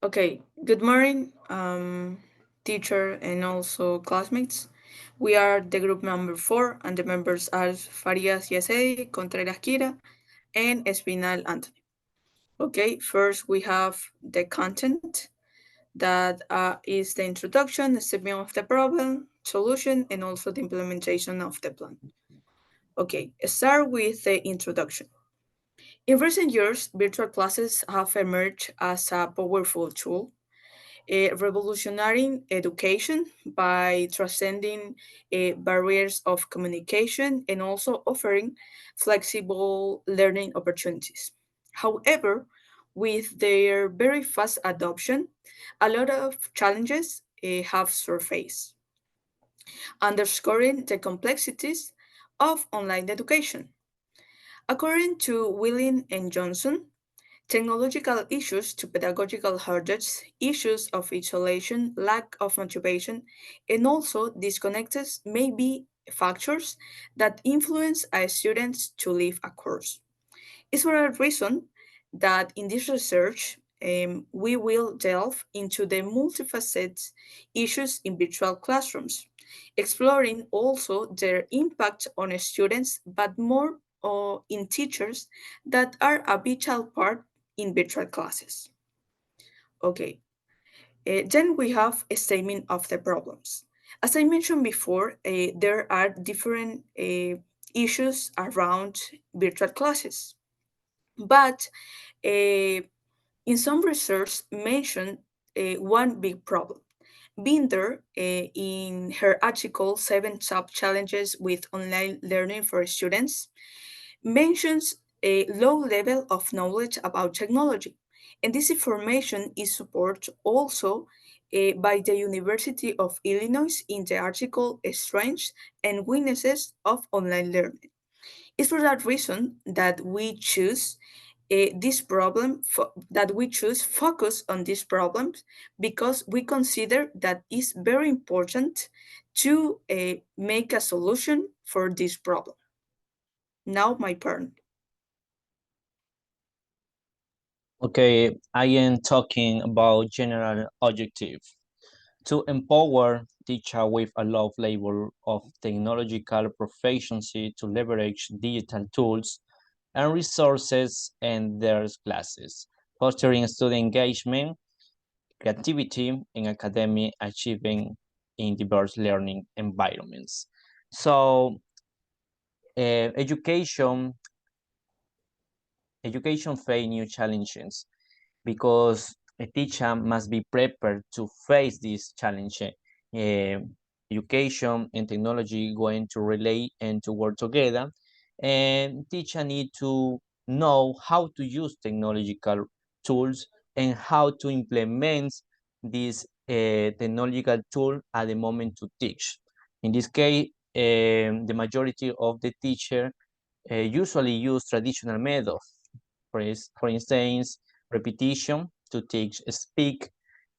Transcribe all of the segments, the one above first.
Okay, good morning, teacher and also classmates. We are the group number 4, and the members are Farias, Jessedy, Contreras, and Espinal, Anthony. Okay, first we have the content that is the introduction, the statement of the problem, solution, and also the implementation of the plan. Okay, start with the introduction. In recent years, virtual classes have emerged as a powerful tool revolutionizing education by transcending barriers of communication and also offering flexible learning opportunities. However, with their very fast adoption, a lot of challenges have surfaced, underscoring the complexities of online education. According to Willing and Johnson, technological issues to pedagogical hurdles, issues of isolation, lack of motivation, and also disconnectedness may be factors that influence a student to leave a course. It's for a reason that in this research, we will delve into the multifaceted issues in virtual classrooms, exploring also their impact on students, but more in teachers that are a vital part in virtual classes. Okay, then we have a statement of the problems. As I mentioned before, there are different issues around virtual classes, but uh, in some research mentioned one big problem. Binder, in her article, Seven Top Challenges with Online Learning for Students, mentions a low level of knowledge about technology. And this information is supported also by the University of Illinois in the article Strengths and Weaknesses of Online Learning. It's for that reason that we choose that we choose focus on these problems because we consider that it's very important to make a solution for this problem. Now my turn. Okay, I am talking about general objective to empower teacher with a low level of technological proficiency to leverage digital tools and resources in their classes, fostering student engagement, creativity, and academic achievement in diverse learning environments. So, education face new challenges because a teacher must be prepared to face this challenge. Uh, Education and technology going to relate and to work together, and teacher need to know how to use technological tools and how to implement this technological tool at the moment to teach. In this case, the majority of the teacher usually use traditional methods. For instance, repetition to teach speak,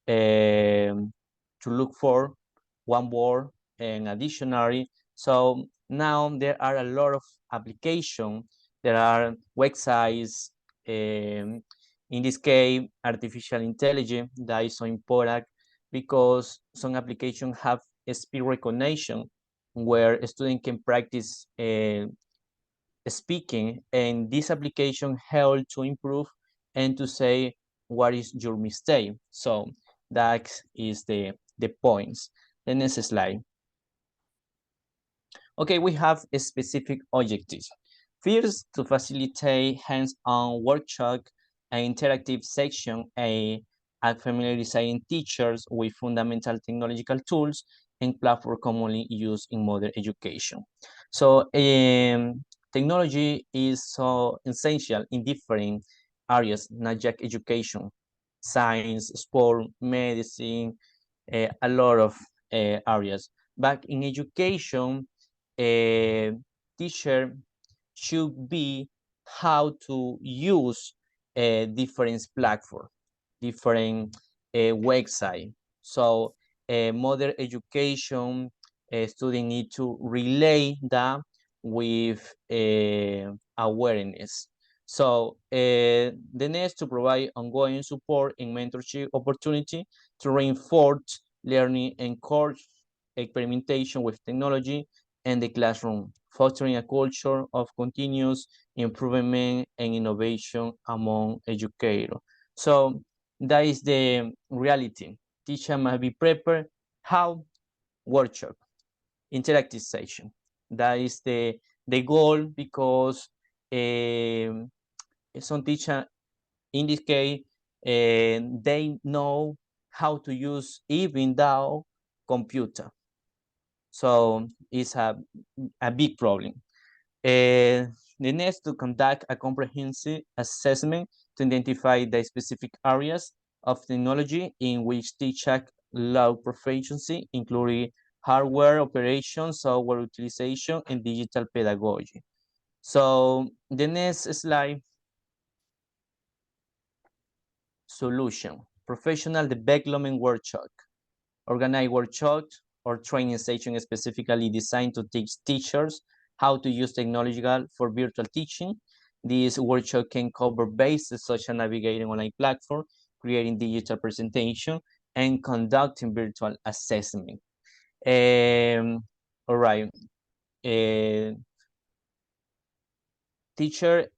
to look for one word and a dictionary. So now there are a lot of applications. There are websites. In this case, artificial intelligence that is so important because some applications have a speed recognition where a student can practice speaking, and this application help to improve and to say what is your mistake. So that is the points. The next slide. Okay, we have a specific objectives. First, to facilitate hands-on workshop and interactive section at familiarizing teachers with fundamental technological tools and platform commonly used in modern education. So technology is so essential in different areas, not just education, science, sport, medicine, a lot of areas. But in education, a teacher should be how to use a different platform, different website. So modern education, student need to relay that with awareness. So the next, to provide ongoing support and mentorship opportunity to reinforce learning, encourage experimentation with technology and the classroom, fostering a culture of continuous improvement and innovation among educators. So that is the reality. Teacher must be prepared. How? Workshop, interactive session. That is the goal, because some teacher in this case they know how to use even though computer. So it's a big problem. The next, to conduct a comprehensive assessment to identify the specific areas of technology in which teacher low proficiency, including hardware operation, software utilization, and digital pedagogy. So the next slide, solution, professional development workshop. Organize workshops or training sessions specifically designed to teach teachers how to use technology for virtual teaching. This workshop can cover bases such as navigating online platform, creating digital presentation, and conducting virtual assessment. All right. Teacher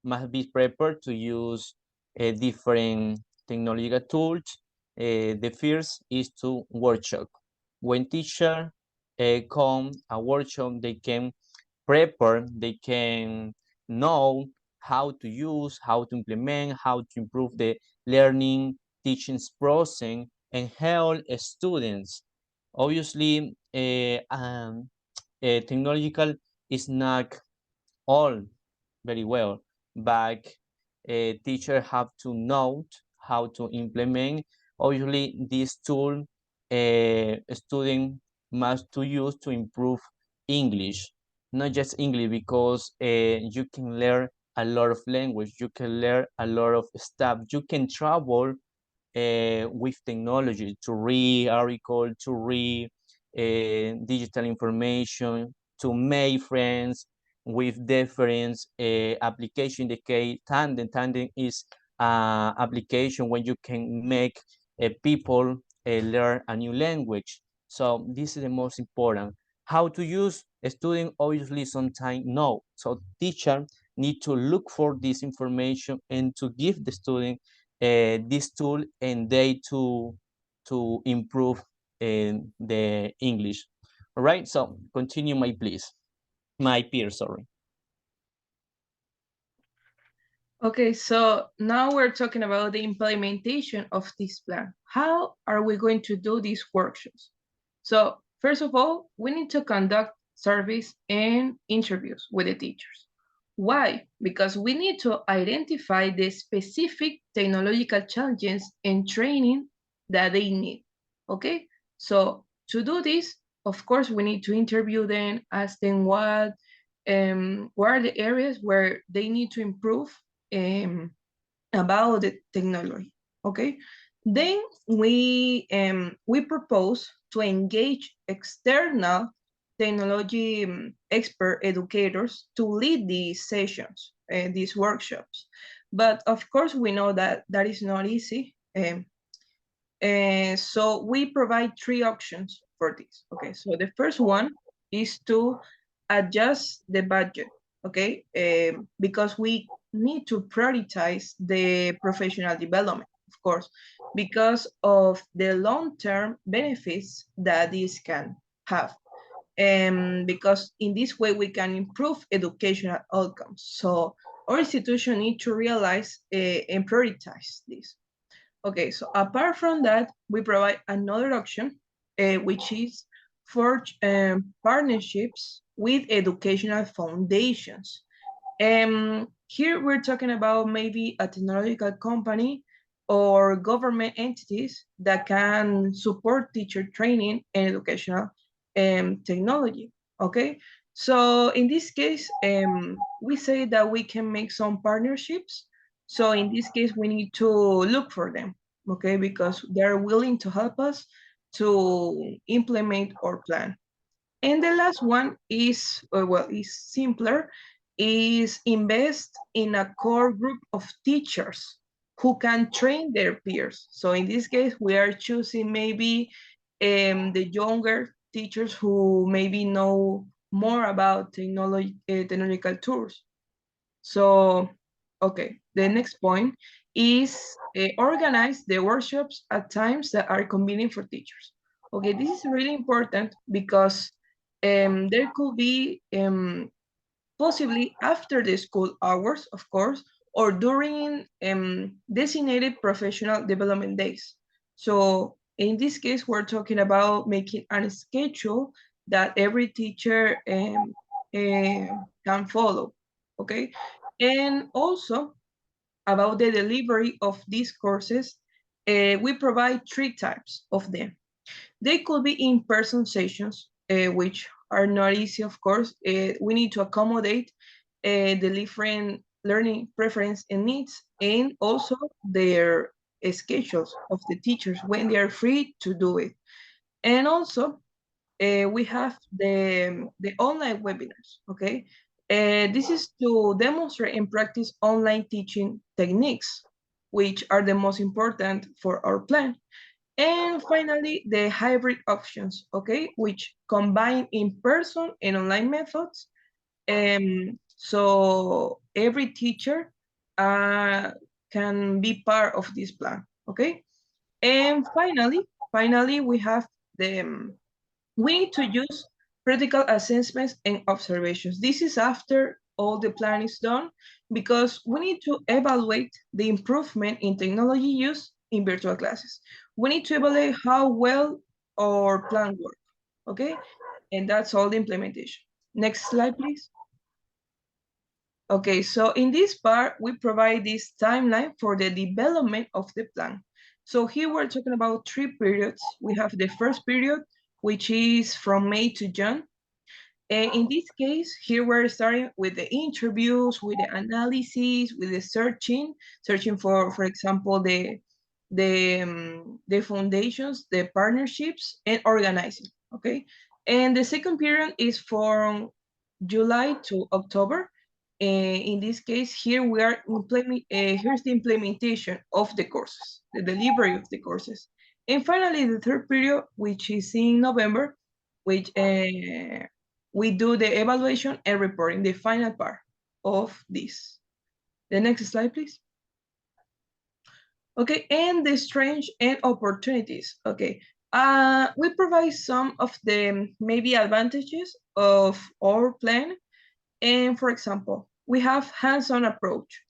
must be prepared to use different technological tools. The first is to workshop. When teacher come a workshop, they can prepare, they can know how to use, how to implement, how to improve the learning, teaching process, and help students. Obviously, technological is not all very well, but teachers have to know how to implement. Obviously, this tool a student must to use to improve English, not just English, because you can learn a lot of language, you can learn a lot of stuff, you can travel with technology to read article, to read digital information, to make friends with different application. In the case Tandem, Tandem is application when you can make people learn a new language. So this is the most important. How to use a student obviously sometimes no. So teacher need to look for this information and to give the student this tool and they to improve the English. All right, so continue my please, my peer, sorry. Okay, so now we're talking about the implementation of this plan. How are we going to do these workshops? So first of all, we need to conduct surveys and interviews with the teachers. Why? Because we need to identify the specific technological challenges and training that they need. Okay, so to do this, of course, we need to interview them, ask them what are the areas where they need to improve um, about the technology. Okay, then we propose to engage external technology expert educators to lead these sessions, these workshops. But of course, we know that that is not easy. So we provide three options for this. Okay, so the first one is to adjust the budget. Okay, because we need to prioritize the professional development, of course, because of the long-term benefits that this can have. Because in this way we can improve educational outcomes. So our institution need to realize and prioritize this. Okay, so apart from that, we provide another option, which is forge partnerships with educational foundations. Here we're talking about maybe a technological company or government entities that can support teacher training and educational technology. Okay, so in this case, we say that we can make some partnerships. So in this case, we need to look for them, okay, because they're willing to help us to implement our plan. And the last one is, well, is simpler, is invest in a core group of teachers who can train their peers. So in this case, we are choosing maybe the younger teachers who maybe know more about technological tools. So, okay, the next point is organize the workshops at times that are convenient for teachers. Okay, this is really important because there could be possibly after the school hours, of course, or during designated professional development days. So in this case, we're talking about making a schedule that every teacher can follow, okay? And also about the delivery of these courses, we provide three types of them. They could be in-person sessions, which are not easy, of course. We need to accommodate the different learning preference and needs, and also their schedules of the teachers when they are free to do it. And also, we have the online webinars, okay? This is to demonstrate and practice online teaching techniques, which are the most important for our plan. And finally, the hybrid options, okay, which combine in-person and online methods. So every teacher can be part of this plan, okay? And finally, we have we need to use critical assessments and observations. This is after all the plan is done because we need to evaluate the improvement in technology use in virtual classes. We need to evaluate how well our plan works, okay? And that's all the implementation. Next slide, please. Okay, so in this part, we provide this timeline for the development of the plan. So here we're talking about 3 periods. We have the first period, which is from May to June. And in this case, here we're starting with the interviews, with the analysis, with the searching for example, the foundations, the partnerships, and organizing, okay? And the second period is from July to October. In this case, here we are here's the implementation of the courses, the delivery of the courses. And finally, the third period, which is in November, which we do the evaluation and reporting, the final part of this. The next slide, please. Okay, and the strengths and opportunities. Okay, we provide some of the maybe advantages of our plan. And for example, we have hands-on approach.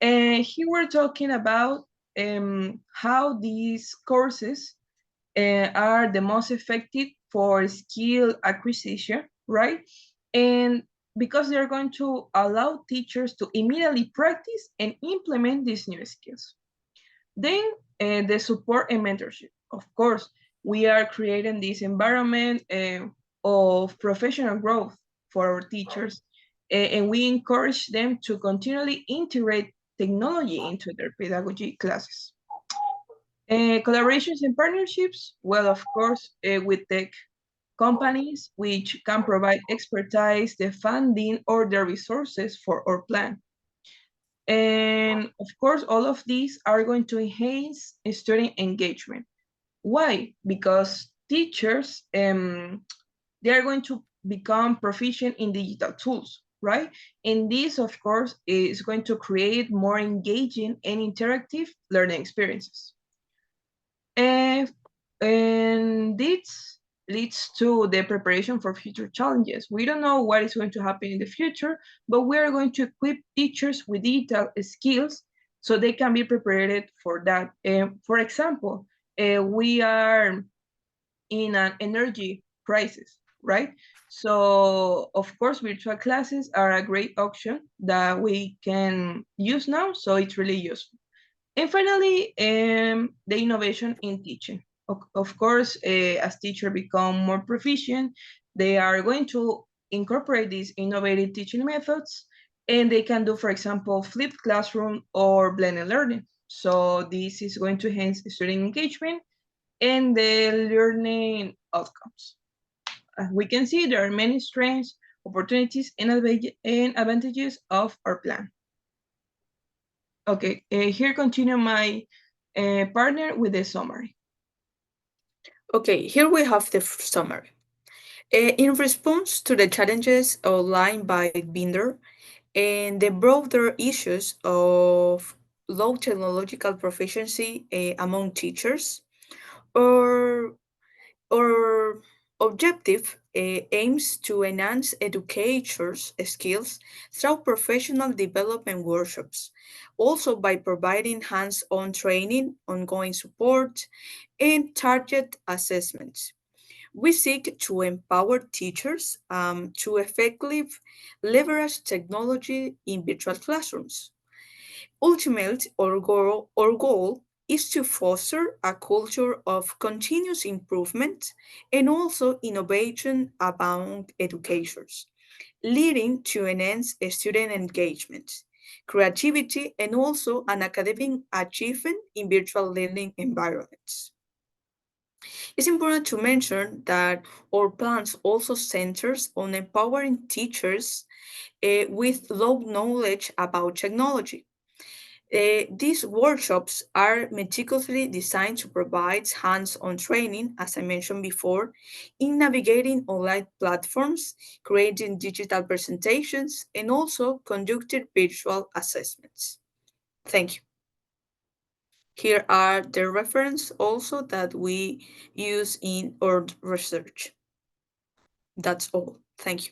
And here we're talking about how these courses are the most effective for skill acquisition, right? And because they're going to allow teachers to immediately practice and implement these new skills. Then the support and mentorship. Of course, we are creating this environment of professional growth for our teachers, and we encourage them to continually integrate technology into their pedagogy classes. Collaborations and partnerships, well, of course, with tech companies, which can provide expertise, the funding, or the resources for our plan. And of course, all of these are going to enhance student engagement. Why? Because teachers, they are going to become proficient in digital tools, right? And this, of course, is going to create more engaging and interactive learning experiences. And this leads to the preparation for future challenges. We don't know what is going to happen in the future, but we are going to equip teachers with digital skills so they can be prepared for that. For example, we are in an energy crisis, right? So, of course, virtual classes are a great option that we can use now, so it's really useful. And finally, the innovation in teaching. Of course, as teachers become more proficient, they are going to incorporate these innovative teaching methods, and they can do, for example, flipped classroom or blended learning. So this is going to enhance student engagement and the learning outcomes. As we can see, there are many strengths opportunities, and advantages of our plan. Okay, here continue my partner with the summary. Okay, here we have the summary. In response to the challenges outlined by Binder and the broader issues of low technological proficiency among teachers, or our objective aims to enhance educators' skills through professional development workshops, also by providing hands on training, ongoing support, and target assessments. We seek to empower teachers to effectively leverage technology in virtual classrooms. Ultimately, our goal is to foster a culture of continuous improvement and also innovation among educators, leading to enhanced student engagement, creativity, and also an academic achievement in virtual learning environments. It's important to mention that our plans also centers on empowering teachers with low knowledge about technology. These workshops are meticulously designed to provide hands on training, as I mentioned before, in navigating online platforms, creating digital presentations, and also conducting virtual assessments. Thank you. Here are the reference also that we use in our research. That's all. Thank you.